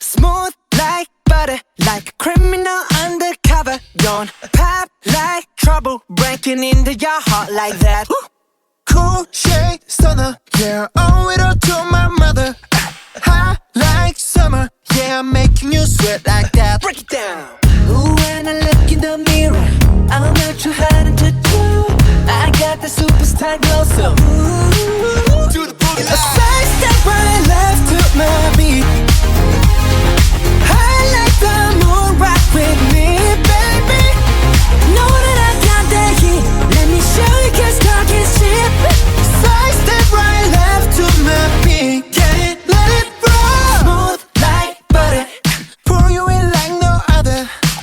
Smooth like butter, like a criminal undercover. Don't pop like trouble, breaking into your heart like that. Cool shade stunner, yeah, owe it all to my mother. Hot like summer, yeah, I'm making you sweat like that. Break it down. Ooh, when I look in the mirror, I'm not too hard to do. I got the superstar glow, so ooh, Do the boogie a side step right left to my beat. I like the moon rock with me, baby. Know that I got that heat. Let me show you, 'cause talk is cheap. Side step right left to my beat. Get it, let it roll. Smooth like butter. Pour you in like no other.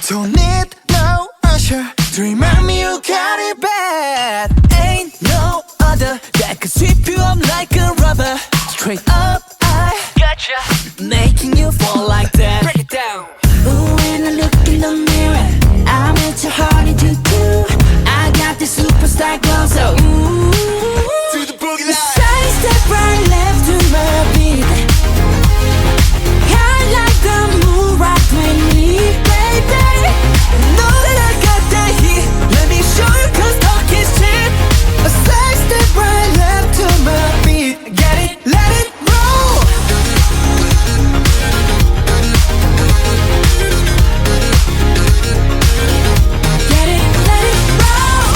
Don't need no usher to remind me you got it bad. Ain't no other that could sweep you up like a rubber. Straight up, I gotcha, making you fall like that. Break it down. Ooh, when I look in the mirror, I'm at your heart to do. I got the superstar glow, so ooh, Do the boogie line. side step right left to my beat. I like the moon rock with me, baby. Know that I got that heat. Let me show you, 'cause talk is cheap. A side step right left to my beat. Get it, let it roll. Get it, let it roll.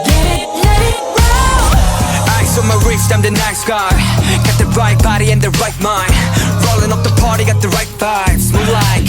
Get it, let it roll. Ice on my wrist, I'm the nice guy. Got the right body and the right mind. Rolling up the party, got the right vibes. Move like